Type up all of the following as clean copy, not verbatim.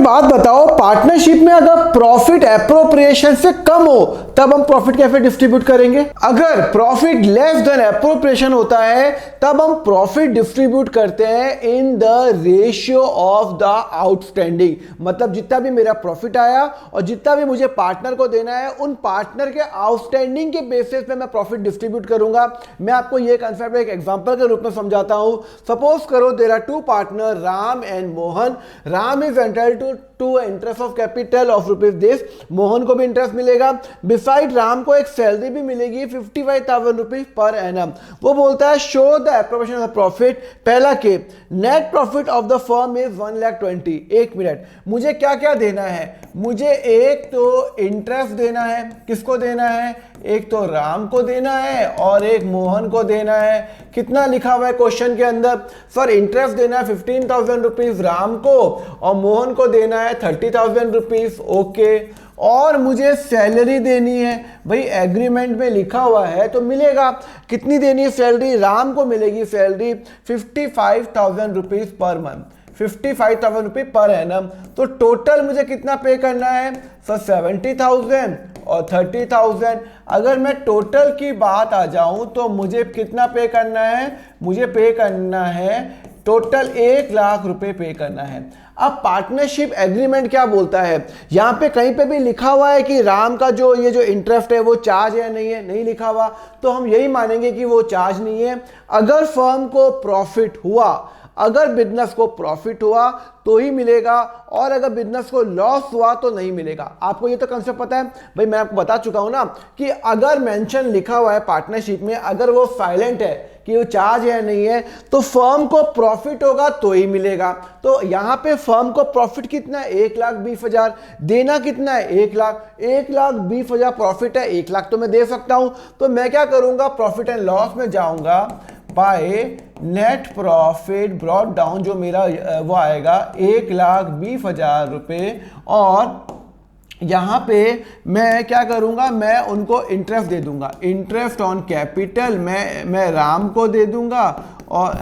बात बताओ, पार्टनरशिप में अगर प्रॉफिट एप्रोप्रिएशन से कम हो तब हम प्रॉफिट कैसे डिस्ट्रीब्यूट करेंगे? अगर प्रॉफिट लेस देन एप्रोप्रिएशन होता है तब हम प्रॉफिट डिस्ट्रीब्यूट करते हैं in the ratio of the outstanding. मतलब जितना भी मेरा प्रॉफिट आया और जितना भी मुझे पार्टनर को देना है, उन पार्टनर के आउटस्टैंडिंग के बेसिस पे मैं प्रॉफिट डिस्ट्रीब्यूट करूंगा। मैं आपको ये कंसेप्ट एक एग्जांपल के रूप में समझाता हूं। सपोज करो there are two partner Ram and Mohan. Ram is entitled to interest of capital of rupees this. Mohan को भी इंटरेस्ट मिलेगा। बिसाइड राम को एक सैलरी भी मिलेगी 55,000 रुपीज पर एनम। वो बोलता है show the appropriation of profit. पहला के net profit of the firm is 1,20,000। एक मिनट, मुझे क्या क्या देना है? मुझे एक तो इंटरेस्ट देना है। किसको देना है? एक तो राम को देना है और एक मोहन को देना है। कितना लिखा हुआ है क्वेश्चन के अंदर? सर इंटरेस्ट देना है 15,000 रुपीज राम को और मोहन को देना है 30,000 रुपीज। ओके, और मुझे सैलरी देनी है। भाई एग्रीमेंट में लिखा हुआ है तो मिलेगा। कितनी देनी है सैलरी? राम को मिलेगी सैलरी 55,000 रुपीज पर मंथ, 55,000 रुपये पर एनम। तो टोटल मुझे कितना पे करना है? सर 70,000 और 30,000। अगर मैं टोटल की बात आ जाऊं तो मुझे कितना पे करना है? मुझे पे करना है टोटल 1,00,000 रुपए पे करना है। अब पार्टनरशिप एग्रीमेंट क्या बोलता है? यहां पे कहीं पे भी लिखा हुआ है कि राम का जो ये जो इंटरेस्ट है वो चार्ज है? नहीं है, नहीं लिखा हुआ। तो हम यही मानेंगे कि वो चार्ज नहीं है। अगर फर्म को प्रॉफिट हुआ, अगर बिजनेस को प्रॉफिट हुआ तो ही मिलेगा, और अगर बिजनेस को लॉस हुआ तो नहीं मिलेगा। आपको ये तो कंसेप्ट पता है। भाई मैं आपको बता चुका हूं ना कि अगर मेंशन लिखा हुआ है पार्टनरशिप में, अगर वो साइलेंट है कि वो चार्ज है नहीं है, तो फर्म को प्रॉफिट होगा तो ही मिलेगा। तो यहां पे फर्म को प्रॉफिट कितना है? 1,20,000। देना कितना है? 1,00,000। 1,20,000 प्रॉफिट है, 1,00,000 तो मैं दे सकता हूं। तो मैं क्या करूंगा? प्रॉफिट एंड लॉस में जाऊंगा, by net profit brought down, जो मेरा वो आएगा 1,20,000 रुपये। और यहां पे मैं क्या करूंगा? मैं उनको इंटरेस्ट दे दूंगा, इंटरेस्ट ऑन कैपिटल मैं राम को दे दूंगा, और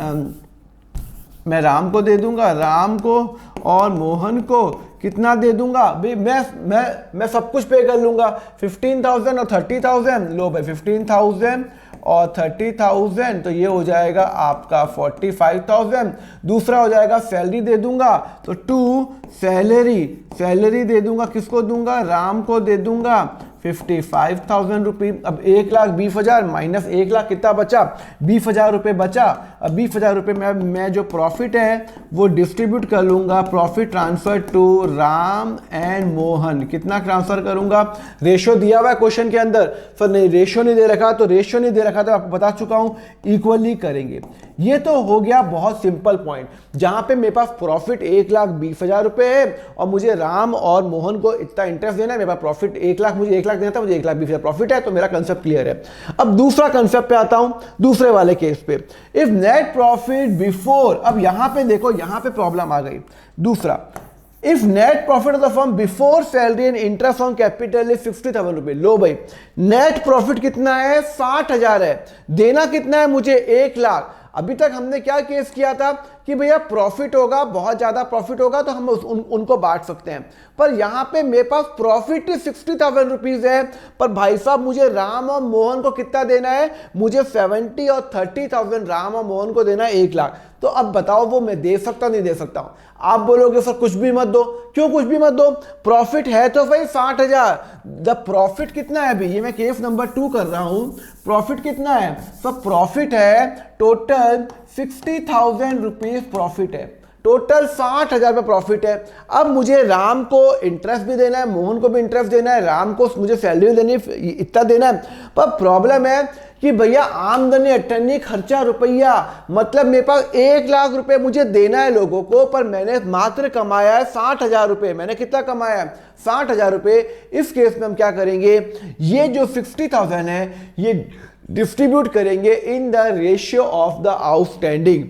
मैं राम को दे दूंगा, राम को और मोहन को कितना दे दूंगा? भाई मैं सब कुछ पे कर लूंगा। 15,000 और 30,000। लो भाई 15,000 और 30,000, तो ये हो जाएगा आपका 45,000। दूसरा हो जाएगा सैलरी दे दूंगा, तो टू सैलरी दे दूंगा। किसको दूंगा? राम को दे दूंगा 55,000 रुपीज। अब 1,20,000 माइनस 1,00,000 कितना बचा? 20,000 रुपये बचा। अब 20,000 रुपये में मैं जो प्रॉफिट है वो डिस्ट्रीब्यूट कर लूंगा। Profit transfer to Ram and Mohan. कितना ट्रांसफर करूंगा? रेशियो दिया हुआ है क्वेश्चन के अंदर। सर नहीं, रेशियो नहीं दे रखा, तो रेशियो नहीं दे रखा तो आपको बता चुका हूं, इक्वली करेंगे। ये तो हो गया बहुत सिंपल पॉइंट, जहां पे मेरे पास प्रॉफिट 1,20,000 रुपये है और मुझे राम और मोहन को इतना इंटरेस्ट देना है। मेरे पास प्रॉफिट 1,00,000, मुझे 1,00,000 देना था, मुझे 1,20,000 प्रॉफिट है। तो मेरा कंसेप्ट क्लियर है। अब दूसरा कंसेप्ट पे आता हूं, दूसरे वाले केस पे। इफ नेट प्रॉफिट बिफोर, अब यहां पे देखो, यहां पे प्रॉब्लम आ गई। दूसरा, if net profit of the firm before salary and interest on capital is 60,000 रुपए। लो भाई, नेट प्रॉफिट कितना है? 60,000 है। देना कितना है मुझे? 1,00,000। अभी तक हमने क्या केस किया था कि भैया प्रॉफिट होगा, बहुत ज्यादा प्रॉफिट होगा तो हम उनको बांट सकते हैं। पर यहां पे मेरे पास प्रॉफिट 60,000 रुपीज है, पर भाई साहब मुझे राम और मोहन को कितना देना है? मुझे 70 और 30,000 राम और मोहन को देना है, 1,00,000। तो अब बताओ वो मैं दे सकता नहीं दे सकता हूं? आप बोलोगे सर कुछ भी मत दो। क्यों कुछ भी मत दो? प्रॉफिट है तो भाई 60,000। द प्रॉफिट कितना है? अभी ये मैं केस नंबर 2 कर रहा हूं। प्रॉफिट कितना है? तो प्रॉफिट है टोटल 60,000 रुपीज प्रॉफिट है। टोटल 60,000 रुपये प्रॉफिट है। अब मुझे राम को इंटरेस्ट भी देना है, मोहन को भी इंटरेस्ट देना है, राम को मुझे सैलरी देनी है, इतना देना है। पर प्रॉब्लम है कि भैया आमदनी अटर्नी खर्चा रुपया, मतलब मेरे पास 1,00,000 रुपए मुझे देना है लोगों को, पर मैंने मात्र कमाया है 60,000 रुपए। मैंने कितना कमाया है? 60,000 रुपए। इस केस में हम क्या करेंगे? ये जो 60,000 है ये डिस्ट्रीब्यूट करेंगे in the ratio of the outstanding.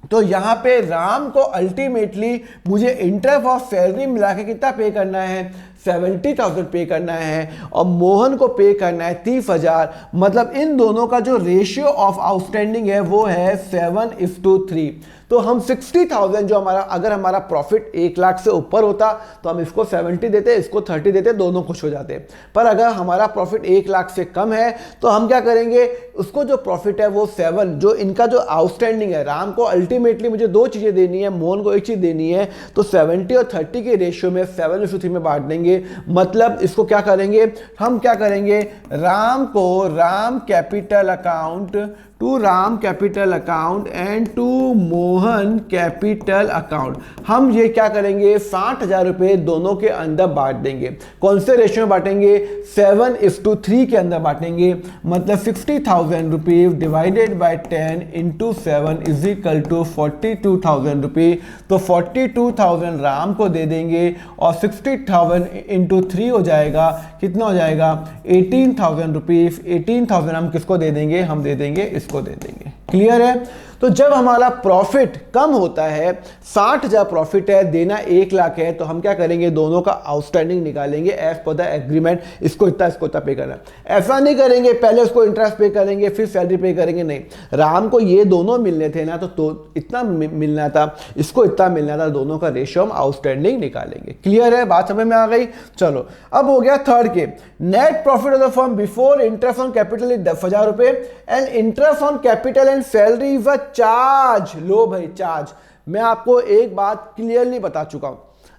तो यहां पे राम को अल्टीमेटली मुझे इंटरेस्ट और सैलरी मिला के कितना पे करना है? 70,000 पे करना है और मोहन को पे करना है 30,000। मतलब इन दोनों का जो रेशियो ऑफ आउटस्टैंडिंग है वो है 7:3। तो हम 60,000 जो हमारा, अगर हमारा प्रॉफिट 1 लाख से ऊपर होता तो हम इसको 70 देते, इसको 30 देते, दोनों खुश हो जाते। पर अगर हमारा प्रॉफिट 1 लाख से कम है तो हम क्या करेंगे, उसको जो प्रॉफिट है वो 7, जो इनका जो आउटस्टैंडिंग है, राम को अल्टीमेटली मुझे 2 चीजें देनी है, मोहन को 1 चीज देनी है, तो 70 और 30 के रेशियो में 7:3 में बांट देंगे। मतलब इसको क्या करेंगे, हम क्या करेंगे, राम को Ram capital account to Ram capital account and to Mohan capital account, हम ये क्या करेंगे 60,000 रुपए दोनों के अंदर बांट देंगे। कौन से रेशियो में बांटेंगे, 7:3 के अंदर बांटेंगे। मतलब 60,000 rupees divided by 10 into 7 is equal to 42,000 rupees. तो 42,000 राम को दे देंगे और 60,000 इंटू 3 हो जाएगा, कितना हो जाएगा 18,000 रुपीज। 18,000 हम किसको दे देंगे, हम दे देंगे इसको दे देंगे। क्लियर है। तो जब हमारा प्रॉफिट कम होता है, 60,000 प्रॉफिट है, देना 1 लाख है, तो हम क्या करेंगे, दोनों का आउटस्टैंडिंग निकालेंगे एज पर द एग्रीमेंट, इसको इतना पे करना। ऐसा नहीं करेंगे पहले उसको इंटरेस्ट पे करेंगे फिर सैलरी पे करेंगे, नहीं। राम को ये दोनों मिलने थे ना, तो इतना मिलना था, इसको इतना मिलना था, दोनों का रेशियो हम आउटस्टैंडिंग निकालेंगे। क्लियर है, बात समझ में आ गई। चलो अब हो गया थर्ड के, net profit of the firm before interest on capital 10,000 रुपए and interest on capital and salary is charge. लो भाई चार्ज, मैं आपको एक बात क्लियरली बता चुका हूं,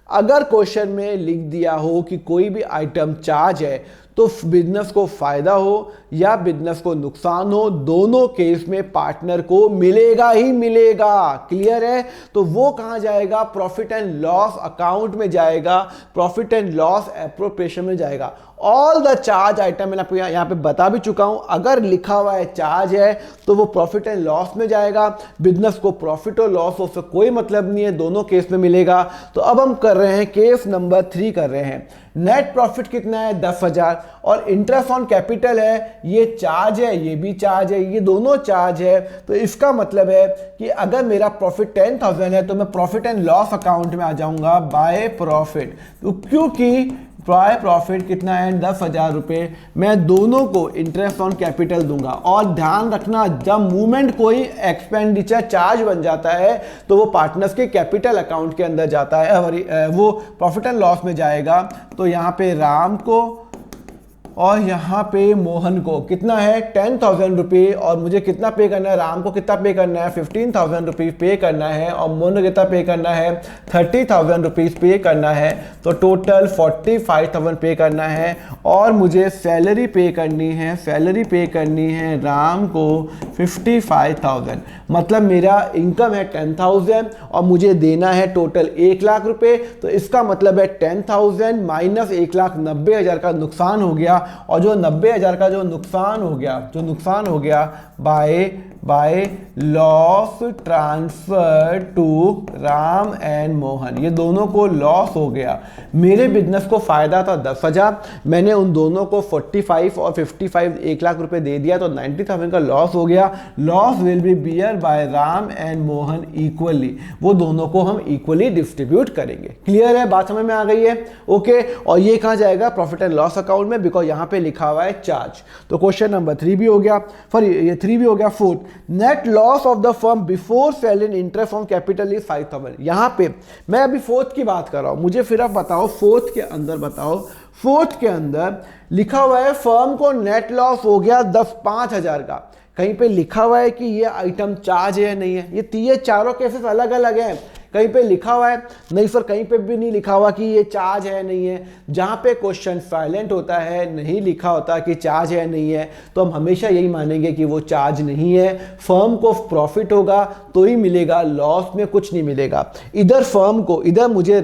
अगर क्वेश्चन में लिख दिया हो कि कोई भी आइटम चार्ज है तो बिजनेस को फायदा हो या बिजनेस को नुकसान हो, दोनों केस में पार्टनर को मिलेगा ही मिलेगा। क्लियर है। तो वो कहां जाएगा, प्रॉफिट एंड लॉस अकाउंट में जाएगा, प्रॉफिट एंड लॉस एप्रोप्रिएशन में जाएगा। ऑल द चार्ज आइटम मैंने आपको यहाँ पे बता भी चुका हूं, अगर लिखा हुआ है चार्ज है तो वो प्रॉफिट एंड लॉस में जाएगा। बिजनेस को प्रॉफिट और लॉस उससे कोई मतलब नहीं है, दोनों केस में मिलेगा। तो अब हम कर रहे हैं केस नंबर 3 कर रहे हैं। नेट प्रॉफिट कितना है 10,000 और इंटरेस्ट ऑन कैपिटल है, ये चार्ज है, ये भी चार्ज है, ये दोनों चार्ज है। तो इसका मतलब है कि अगर मेरा प्रॉफिट 10,000 है तो मैं प्रॉफिट एंड लॉस अकाउंट में आ जाऊंगा बाय प्रॉफिट। तो क्योंकि बाय प्रॉफिट कितना है 10,000 रुपए, मैं दोनों को इंटरेस्ट ऑन कैपिटल दूंगा। और ध्यान रखना, जब मूवमेंट कोई एक्सपेंडिचर चार्ज बन जाता है तो वो पार्टनर्स के कैपिटल अकाउंट के अंदर जाता है और वो प्रॉफिट एंड लॉस में जाएगा। तो यहाँ पे राम को और यहाँ पे मोहन को कितना है 10,000 रुपये, और मुझे कितना पे करना है, राम को कितना पे करना है 15,000 रुपीज़ पे करना है, और मोहन को कितना पे करना है 30,000 रुपीज़ पे करना है। तो टोटल 45,000 पे करना है। और मुझे सैलरी पे करनी है, सैलरी पे करनी है राम को 55,000। मतलब मेरा इनकम है 10,000 और मुझे देना है टोटल 1 लाख रुपए। तो इसका मतलब है 10,000 माइनस 1,90,000 का नुकसान हो गया। और जो 90,000 का जो नुकसान हो गया by loss transfer to Ram and Mohan, ये दोनों को लॉस हो गया। मेरे बिजनेस को फायदा था 10,000, मैंने उन दोनों को 45 और 55 1 लाख रुपए दे दिया, तो 90,000 का लॉस हो गया। Loss will be bear by Ram and Mohan equally, वो दोनों को हम इक्वली डिस्ट्रीब्यूट करेंगे। क्लियर है, बात समझ में आ गई है। ओके, और ये कहां जाएगा प्रॉफिट एंड लॉस अकाउंट में, बिकॉज यहां पे लिखा हुआ है चार्ज। तो क्वेश्चन नंबर 3 भी हो गया, ये 3 भी हो गया। Fourth, net loss of the firm before selling interest on capital is 5,000। यहां पे मैं अभी फोर्थ की बात कर रहा हूं, मुझे फिर आप बताओ फोर्थ के अंदर बताओ, फोर्थ के अंदर लिखा हुआ है फर्म को नेट लॉस हो गया 5,000 का। कहीं पे लिखा हुआ है कि ये आइटम चार्ज है नहीं है, ये चारों केसेस अलग अलग हैं। कहीं पे लिखा हुआ है नहीं सर, कहीं पे भी नहीं लिखा हुआ कि ये चार्ज है नहीं है। जहां पे क्वेश्चन साइलेंट होता है, नहीं लिखा होता कि चार्ज है नहीं है, तो हम हमेशा यही मानेंगे कि वो चार्ज नहीं है। फर्म को प्रॉफिट होगा तो ही मिलेगा, लॉस में कुछ नहीं मिलेगा। इधर फर्म को, इधर मुझे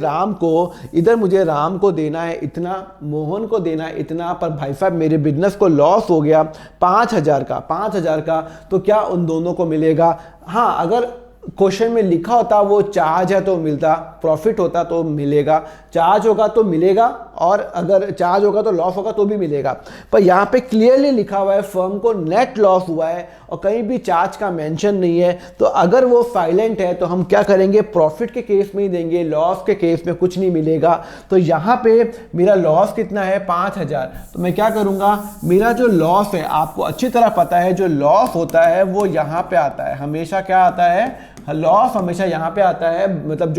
राम को देना है इतना, मोहन को देना है इतना, पर भाई साहब मेरे बिजनेस को लॉस हो गया 5,000 का, तो क्या उन दोनों को मिलेगा? हाँ, अगर क्वेश्चन में लिखा होता वो चार्ज है तो मिलता, प्रॉफिट होता तो मिलेगा, चार्ज होगा तो मिलेगा, और अगर चार्ज होगा तो लॉस होगा तो भी मिलेगा। पर यहाँ पे क्लियरली लिखा हुआ है फर्म को नेट लॉस हुआ है और कहीं भी चार्ज का मेंशन नहीं है। तो अगर वो साइलेंट है तो हम क्या करेंगे, प्रॉफिट के केस में ही देंगे, लॉस के केस में कुछ नहीं मिलेगा। तो यहाँ पे मेरा लॉस कितना है, 5000। तो मैं क्या करूँगा, मेरा जो लॉस है, आपको अच्छी तरह पता है जो लॉस होता है वो यहाँ पे आता है, हमेशा क्या आता है, लॉस हमेशा यहाँ पे आता है। मतलब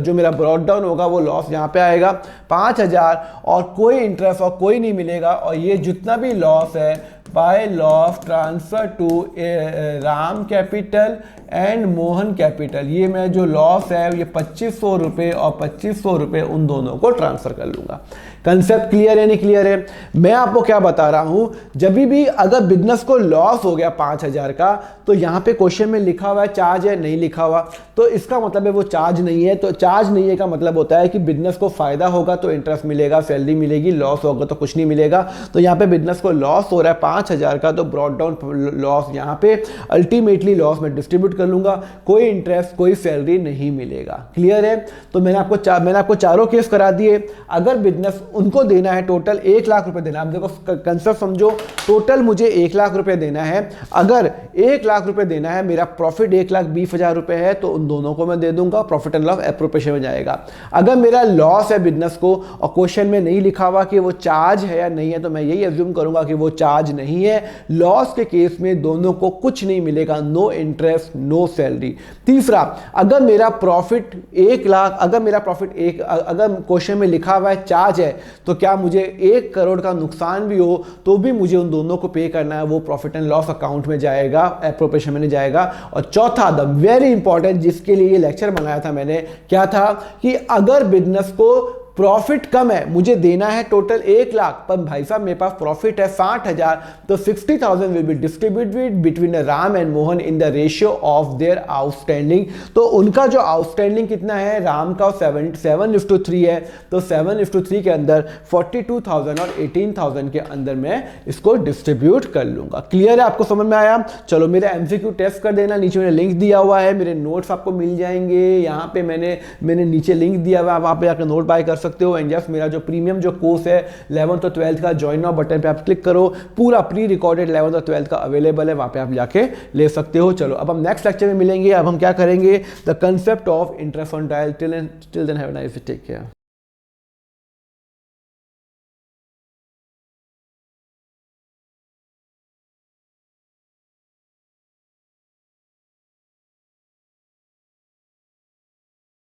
जो मेरा ब्रॉट डाउन होगा वो लॉस यहाँ पे आएगा 5000, और कोई इंटरेस्ट और कोई नहीं मिलेगा। और ये जितना भी लॉस है by loss transfer to Ram capital and Mohan capital, ये मैं जो लॉस है ये 2500 रुपये और 2500 रुपये उन दोनों को ट्रांसफर कर लूँगा। कंसेप्ट क्लियर है नहीं क्लियर है? मैं आपको क्या बता रहा हूँ, जब भी अगर बिजनेस को लॉस हो गया 5000 का, तो यहाँ पे क्वेश्चन में लिखा हुआ है चार्ज है, नहीं लिखा हुआ, तो इसका मतलब है वो चार्ज नहीं है। तो चार्ज नहीं है का मतलब होता है कि बिजनेस को फायदा होगा तो इंटरेस्ट मिलेगा, सैलरी मिलेगी, लॉस होगा तो कुछ नहीं मिलेगा। तो यहाँ पे बिजनेस को लॉस हो रहा है 5000 का, तो ब्रॉट डाउन लॉस यहाँ पे अल्टीमेटली लॉस में डिस्ट्रीब्यूट कर लूंगा, कोई इंटरेस्ट कोई सैलरी नहीं मिलेगा। क्लियर है? तो मैंने आपको चारों केस करा दिए। अगर बिजनेस उनको देना है टोटल 1 लाख रुपए देना है, आप देखो कंसेप्ट समझो, टोटल मुझे 1 लाख रुपए देना है। अगर 1 लाख रुपए देना है, मेरा प्रॉफिट 1,20,000 रुपए है, तो उन दोनों को मैं दे दूंगा, प्रॉफिट एंड लॉस एप्रोप्रिएशन में जाएगा। अगर मेरा लॉस है बिजनेस को और क्वेश्चन में नहीं लिखा हुआ कि वो चार्ज है या नहीं है, तो मैं यही अज्यूम करूंगा कि वो चार्ज नहीं है। लॉस के केस में दोनों को कुछ नहीं मिलेगा, नो इंटरेस्ट नो सैलरी। तीसरा, अगर मेरा प्रॉफिट 1 लाख, अगर क्वेश्चन में लिखा हुआ है चार्ज है, तो क्या मुझे 1 करोड़ का नुकसान भी हो तो भी मुझे उन दोनों को पे करना है, वो प्रॉफिट एंड लॉस अकाउंट में जाएगा, एप्रोप्रिएशन में जाएगा। और चौथा, द वेरी इंपॉर्टेंट, जिसके लिए ये लेक्चर बनाया था मैंने, क्या था कि अगर बिजनेस को प्रॉफिट कम है, मुझे देना है टोटल 1 लाख, पर भाई साहब मेरे पास प्रॉफिट है 60,000, तो 60,000 will be distributed between Ram and Mohan in the ratio of their outstanding. तो उनका जो आउटस्टैंडिंग कितना है, राम का 7:3 है, तो 7:3 के अंदर 42,000 और 18,000 के अंदर मैं इसको डिस्ट्रीब्यूट कर लूंगा। क्लियर है? आपको समझ में आया? चलो मेरे एमसीक्यू टेस्ट कर देना, नीचे मैंने लिंक दिया हुआ है, मेरे नोट्स आपको मिल जाएंगे। यहाँ पे मैंने नीचे लिंक दिया हुआ है, वहाँ पे आकर नोट बाय कर सकते हो। एंड जस्ट मेरा जो प्रीमियम जो कोर्स है 11th और 12th का, ज्वाइन नाउ बटन पे आप क्लिक करो, पूरा प्री रिकॉर्डेड 11th और 12th का अवेलेबल है, वहां पे आप जाके ले सकते हो। चलो अब हम नेक्स्ट लेक्चर में मिलेंगे। अब हम क्या करेंगे, the concept of interest on dial. Till then have a nice day, take care.